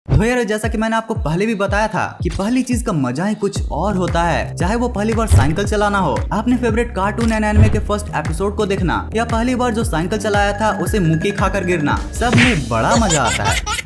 तो यार जैसा कि मैंने आपको पहले भी बताया था कि पहली चीज का मजा ही कुछ और होता है, चाहे वो पहली बार साइकिल चलाना हो, अपने फेवरेट कार्टून एंड एनिमे के फर्स्ट एपिसोड को देखना, या पहली बार जो साइकिल चलाया था उसे मुक्की खाकर गिरना, सब में बड़ा मजा आता है।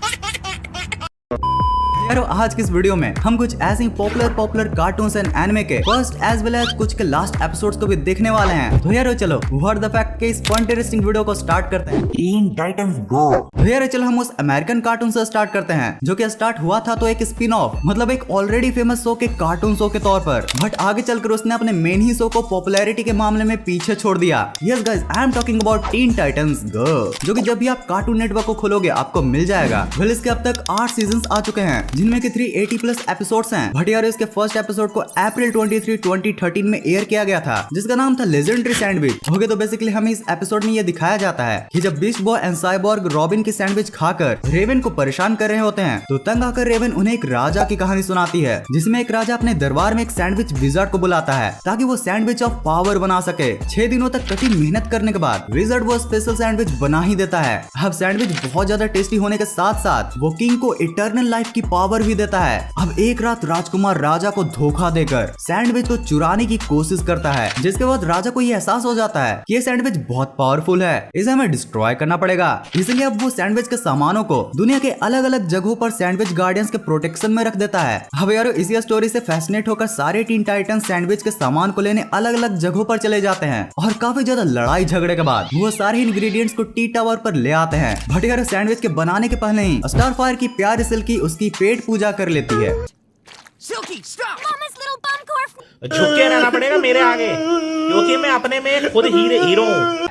यारो आज की इस वीडियो में हम कुछ ऐसे पॉपुलर कार्टून्स एंड एनिमे के फर्स्ट एज वेल एज कुछ के लास्ट एपिसोड्स को भी देखने वाले हैं। तो यारो चलो व्हाट द फैक्ट के इस इंटरेस्टिंग वीडियो को स्टार्ट करते हैं। टीन टाइटंस गो। तो यारो चलो हम उस अमेरिकन कार्टून से स्टार्ट करते हैं जो कि स्टार्ट हुआ था तो एक स्पिन ऑफ, मतलब एक ऑलरेडी फेमस शो के कार्टून शो के तौर पर, बट आगे चलकर उसने अपने मेन ही शो को पॉपुलैरिटी के मामले में पीछे छोड़ दिया। Yes guys, I am talking about Teen Titans गो, जो कि जब भी आप कार्टून नेटवर्क को खोलोगे आपको मिल जाएगा। वेल इसके अब तक 8 सीजन्स आ चुके हैं जिनमें कि 380+ एपिसोड्स हैं। बट यार इसके फर्स्ट एपिसोड को अप्रैल 23, 2013 में एयर किया गया था जिसका नाम था लेजेंडरी सैंडविच। ओके, तो बेसिकली हमें इस एपिसोड में ये दिखाया जाता है कि जब beast boy and cyborg robin की सैंडविच खाकर रेवन को परेशान कर रहे होते हैं तो तंग आकर रेवन उन्हें एक राजा की कहानी सुनाती है, जिसमें एक राजा अपने दरबार में एक सैंडविच विजार्ड को बुलाता है ताकि वो सैंडविच ऑफ पावर बना सके। 6 दिनों तक कठिन मेहनत करने के बाद विजार्ड वो स्पेशल सैंडविच बना ही देता है। अब सैंडविच बहुत ज्यादा टेस्टी होने के साथ साथ वो किंग को इटर्नल लाइफ की पावर भी देता है। अब एक रात राजकुमार राजा को धोखा देकर सैंडविच को चुराने की कोशिश करता है, जिसके बाद राजा को ये एहसास हो जाता है कि ये सैंडविच बहुत पावरफुल है, इसे हमें डिस्ट्रॉय करना पड़ेगा। इसलिए अब वो सैंडविच के सामानों को दुनिया के अलग अलग जगहों पर सैंडविच गार्डियंस के प्रोटेक्शन में रख देता है। अब यार इसी स्टोरी से फैसिनेट होकर सारे टीन टाइटन सैंडविच के सामान को लेने अलग अलग जगहों पर चले जाते हैं और काफी ज्यादा लड़ाई झगड़े के बाद वो सारे इंग्रेडिएंट्स को टी टावर पर ले आते हैं। बट यार सैंडविच के बनाने के पहले ही स्टारफायर की प्यारी सिल्की उसकी पेट पूजा कर लेती है। Silky, stop! Mama's little bum corp. झुक के रहना पड़ेगा मेरे आगे क्योंकि मैं अपने में खुद हीरो हूँ।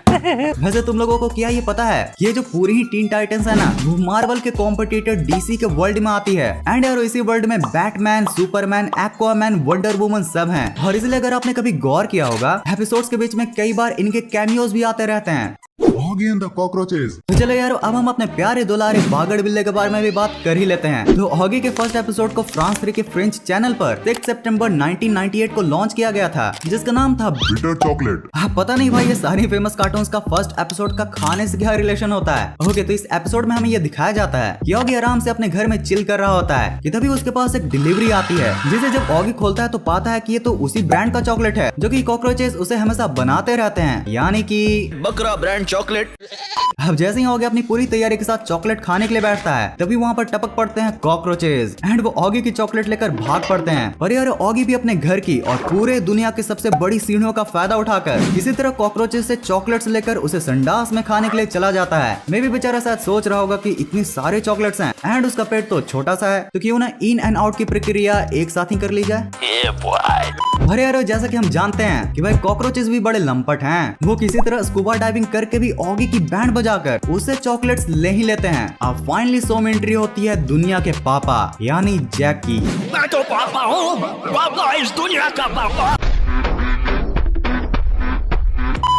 वैसे तुम लोगों को क्या ये पता है कि ये जो पूरी ही टीन टाइटंस है ना वो मार्वल के कॉम्पिटिटर डीसी के वर्ल्ड में आती है। एंड यार इसी वर्ल्ड में Batman, Superman, Aquaman, wonder woman सब हैं। और इसलिए अगर आपने कभी गौर किया होगा एपिसोड्स के बीच में कई बार इनके कैमियोज भी आते रहते हैं। Oggy and the cockroaches. तो चलो यार अब हम अपने प्यारे दुलारे बागड़ बिल्ले के बारे में भी बात कर ही लेते हैं। तो ऑगी के फर्स्ट एपिसोड को फ्रांस 3 के फ्रेंच चैनल पर 6 सितंबर 1998 को लॉन्च किया गया था जिसका नाम था बिटर चॉकलेट। पता नहीं भाई ये सारी फेमस कार्टून्स का फर्स्ट एपिसोड का खाने से क्या रिलेशन होता है। ओके, तो इस एपिसोड में हमें ये दिखाया जाता है कि ऑगी आराम से अपने घर में चिल कर रहा होता है कि तभी उसके पास एक डिलीवरी आती है, जिसे जब ऑगी खोलता है तो पाता है कि ये तो उसी ब्रांड का चॉकलेट है जो कि कॉकरोचेस उसे हमेशा बनाते रहते हैं, यानी कि बकरा ब्रांड चॉकलेट। अब जैसे ही ऑगी अपनी पूरी तैयारी के साथ चॉकलेट खाने के लिए बैठता है तभी वहाँ पर टपक पड़ते हैं कॉकरोचेस एंड वो ऑगी की चॉकलेट लेकर भाग पड़ते हैं। पर यार ऑगी भी अपने घर की और पूरे दुनिया की सबसे बड़ी सीढ़ियों का फायदा उठाकर इसी तरह कॉकरोचेस से चॉकलेट्स लेकर उसे संडास में खाने के लिए चला जाता है। मैं भी बेचारा शायद सोच रहा होगा कि इतनी सारे चॉकलेट्स हैं एंड उसका पेट तो छोटा सा है, तो क्यों ना इन एंड आउट की प्रक्रिया एक साथ ही कर ली जाए। अरे यार जैसा कि हम जानते हैं कि भाई कॉकरोचेस भी बड़े लंपट हैं, वो किसी तरह स्कूबा डाइविंग करके भी ऑगी की बैंड बजाकर उससे चॉकलेट्स ले ही लेते हैं। अब फाइनली शो में एंट्री होती है दुनिया के पापा यानी जैक की। मैं तो पापा हूँ, पापा इस दुनिया का पापा।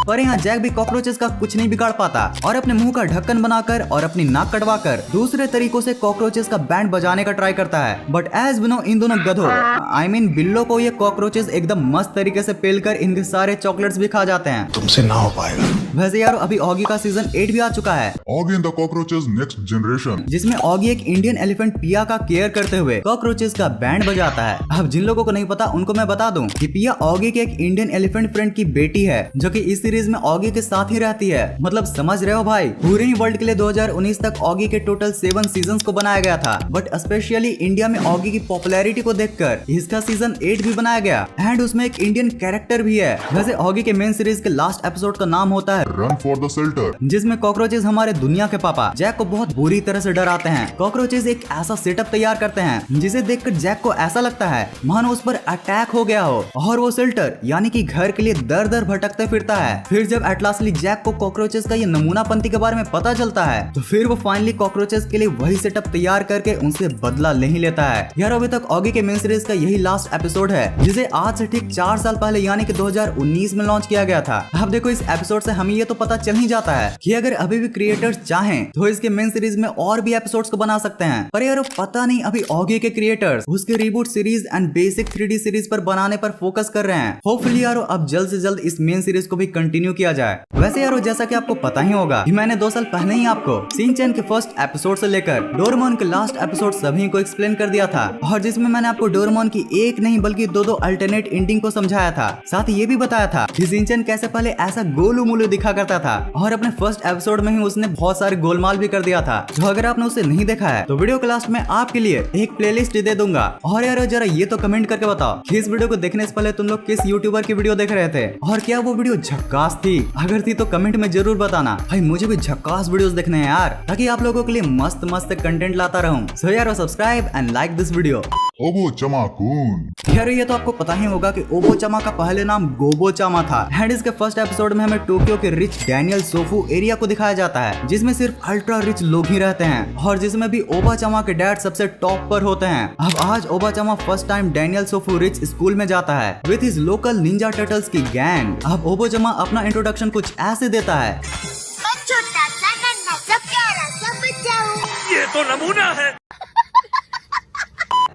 पर यहाँ जैक भी कॉकरोचेस का कुछ नहीं बिगाड़ पाता और अपने मुंह का ढक्कन बनाकर और अपनी नाक कटवाकर दूसरे तरीकों से कॉकरोचेस का बैंड बजाने का ट्राई करता है। बट एज बिनो इन दोनों गधों आई मीन बिल्लो को ये कॉकरोचेस एकदम मस्त तरीके से पेलकर इनके सारे चॉकलेट्स भी खा जाते हैं। तुमसे ना हो पाएगा। वैसे यार अभी ऑगी का सीजन 8 भी आ चुका है, Oggy and the cockroaches next generation, जिसमें ऑगी एक इंडियन एलिफेंट पिया का केयर करते हुए कॉकरोचेस का बैंड बजाता है। अब जिन लोगों को नहीं पता उनको मैं बता दूं कि पिया ऑगी के एक इंडियन एलिफेंट फ्रेंड की बेटी है जो कि इस सीरीज में ऑगी के साथ ही रहती है। मतलब समझ रहे हो भाई, पूरे ही वर्ल्ड के लिए 2019 तक ऑगी के टोटल 7 सीजन्स को बनाया गया था, बट स्पेशली इंडिया में ऑगी की पॉपुलैरिटी को देखकर इसका सीजन 8 भी बनाया गया एंड उसमें एक इंडियन कैरेक्टर भी है। वैसे ऑगी के मेन सीरीज के लास्ट एपिसोड का नाम होता है रन फॉर द शेल्टर, जिसमें कॉकरोचेस हमारे दुनिया के पापा जैक को बहुत बुरी तरह से डराते हैं। कॉकरोचेस एक ऐसा सेटअप तैयार करते हैं जिसे देखकर जैक को ऐसा लगता है मानो उस पर अटैक हो गया हो और वो शेल्टर यानी कि घर के लिए दर दर भटकते फिरता है। फिर जब एटलासली जैक को कॉकरोचेस का ये नमूनापंती के बारे में पता चलता है तो फिर वो फाइनली कॉकरोचेस के लिए वही सेटअप तैयार करके उनसे बदला ले ही लेता है। यार अभी तक ऑगी के मेन सीरीज का यही लास्ट एपिसोड है जिसे आज से ठीक 4 साल पहले यानी कि 2019 में लॉन्च किया गया था। अब देखो इस एपिसोड से हमें ये तो पता चल ही जाता है कि अगर अभी भी क्रिएटर्स चाहें तो इसके मेन सीरीज में और भी एपिसोड्स को बना सकते हैं। पर यार पता नहीं अभी ऑगी के क्रिएटर्स उसके reboot series and basic 3D series पर बनाने पर फोकस कर रहे हैं। होपफुली यार अब जल्द से जल्द इस मेन सीरीज को भी कंटिन्यू कंटिन्यू किया जाए। वैसे यारो जैसा कि आपको पता ही होगा कि मैंने 2 साल पहले ही आपको शिनचैन के फर्स्ट एपिसोड से लेकर डोरेमोन के लास्ट एपिसोड सभी को एक्सप्लेन कर दिया था, और जिसमें मैंने आपको डोरेमोन की एक नहीं बल्कि 2 अल्टरनेट एंडिंग को समझाया था। साथ ही ये भी बताया था कि शिनचैन कैसे पहले ऐसा गोलू मोलू दिखा करता था और अपने फर्स्ट एपिसोड में ही उसने बहुत सारे गोलमाल भी कर दिया था। तो अगर आपने उसे नहीं देखा है तो वीडियो के लास्ट में आपके लिए एक प्लेलिस्ट दे दूंगा। और यार जरा ये तो कमेंट करके बताओ कि इस वीडियो को देखने से पहले तुम लोग किस यूट्यूबर की वीडियो देख रहे थे और क्या वो वीडियो झक्कास थी। अगर थी तो कमेंट में जरूर बताना भाई, मुझे भी झक्कास वीडियोस देखने हैं यार, ताकि आप लोगों के लिए मस्त मस्त कंटेंट लाता रहूं। सो यार subscribe and like this video. Obocchama kun. यार ये तो आपको पता ही होगा कि ओबो चामा का पहले नाम गोबो चामा था। एंड इसके फर्स्ट एपिसोड में हमें टोक्यो के रिच डैनियल सोफू एरिया को दिखाया जाता है, जिसमें सिर्फ अल्ट्रा रिच लोग ही रहते हैं और जिसमें भी ओबा चामा के डैड सबसे टॉप पर होते हैं। अब आज Obocchama first time Daniel सोफू रिच स्कूल में जाता है with his local ninja turtles की गैंग। अब ओबो चामा अपना इंट्रोडक्शन कुछ ऐसे देता है। मैं छोटा सा नन्हा सा प्यारा सा बच्चा हूँ। ये तो नमूना है।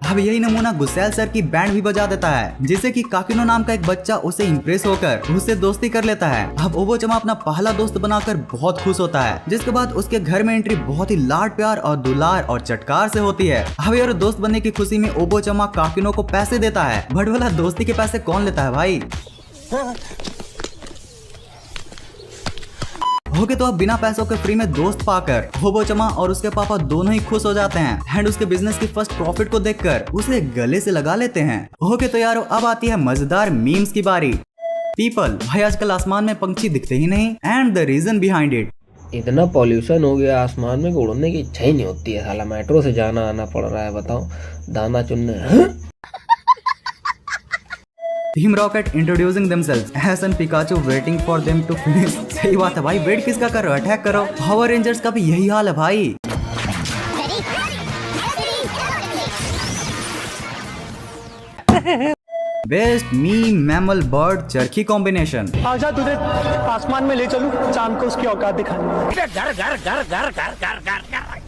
अब यही नमूना गुस्सैल सर की बैंड भी बजा देता है, जिससे कि काकिनो नाम का एक बच्चा उसे इम्प्रेस होकर उससे दोस्ती कर लेता है। अब ओबो चामा अपना पहला दोस्त बनाकर बहुत खुश होता है, जिसके बाद उसके घर में एंट्री बहुत ही लाड प्यार और दुलार और चटकार से होती है। अब यार दोस्त बनने की खुशी में ओबो चामा काकिनो को पैसे देता है, बट वाला दोस्ती के पैसे कौन लेता है भाई। ओके तो अब बिना पैसों के फ्री में दोस्त पाकर ओबो चामा और उसके पापा दोनों ही खुश हो जाते हैं एंड उसके बिजनेस की फर्स्ट प्रॉफिट को देखकर उसे गले से लगा लेते हैं। ओके तो यारो अब आती है मजेदार मीम्स की बारी। पीपल भाई आजकल आसमान में पंछी दिखते ही नहीं and the reason behind it. इतना पॉल्यूशन हो गया आसमान में कि उड़ने की इच्छा ही नहीं होती है। साला मेट्रो से जाना आना पड़ रहा है, बताओ दाना चुनने। Team Rocket introducing themselves, Ash and Pikachu waiting for them to finish. सही बात है भाई, वेट किसका कर रहे हो, अटैक करो। पावर रेंजर्स का भी यही हाल है भाई। बेस्ट मी मैमल बर्ड चरखी कॉम्बिनेशन। आजा तुझे आसमान में ले चलूं, चांद को उसकी औकात दिखानी। घर घर घर घर घर घर घर घर घर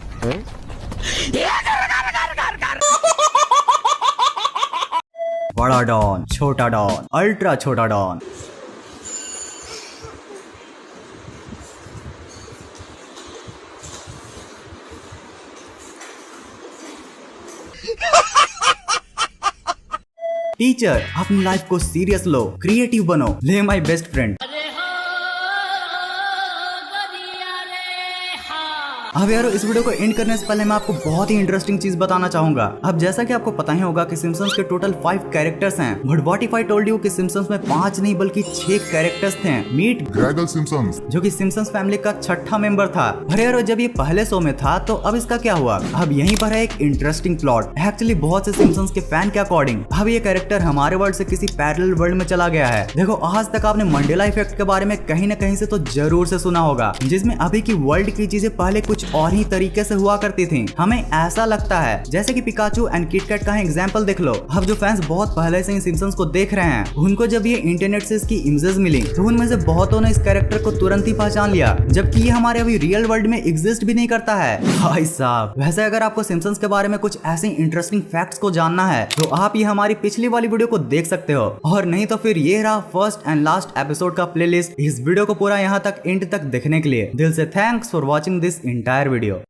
बड़ा डॉन, छोटा डॉन, अल्ट्रा छोटा डॉन। टीचर अपनी लाइफ को सीरियस लो, क्रिएटिव बनो, ले माई बेस्ट फ्रेंड। अब यारो इस वीडियो को एंड करने से पहले मैं आपको बहुत ही इंटरेस्टिंग चीज बताना चाहूंगा। अब जैसा कि आपको पता ही होगा कि सिम्पसन्स के टोटल 5 कैरेक्टर्स हैं, but what if I told you कि सिम्पसन्स में 5 नहीं बल्कि 6 कैरेक्टर्स थे। मीट ग्रेगल सिम्पसन्स, जो कि सिम्पसन्स फैमिली का 6ठा मेंबर था। अरे यारो जब ये पहले शो में था तो अब इसका क्या हुआ। अब यहीं पर है एक इंटरेस्टिंग प्लॉट। एक्चुअली बहुत से सिम्पसन्स के फैन के अकॉर्डिंग अब ये कैरेक्टर हमारे वर्ल्ड से किसी पैरेलल वर्ल्ड में चला गया है। देखो आज तक आपने मंडेला इफेक्ट के बारे में कहीं न कहीं से तो जरूर से सुना होगा, जिसमें अभी की वर्ल्ड की चीजें पहले कुछ और ही तरीके से हुआ करती थी। हमें ऐसा लगता है जैसे कि पिकाचू एंड किटकैट का एग्जांपल देख लो। अब जो फैंस बहुत पहले से ही सिम्पसन्स को देख रहे हैं, उनको जब ये इंटरनेट से इसकी इमेजेस मिली तो उनमें से बहुतों ने इस कैरेक्टर को तुरंत ही पहचान लिया, जबकि ये हमारे अभी रियल वर्ल्ड में एग्जिस्ट भी नहीं करता है। भाई साहब वैसे अगर आपको सिम्पसन्स के बारे में कुछ ऐसे इंटरेस्टिंग फैक्ट्स को जानना है तो आप ये हमारी पिछली वाली वीडियो को देख सकते हो, और नहीं तो फिर ये रहा फर्स्ट एंड लास्ट एपिसोड का प्लेलिस्ट। इस वीडियो को पूरा यहाँ तक एंड तक देखने के लिए दिल से thanks for watching this entire video.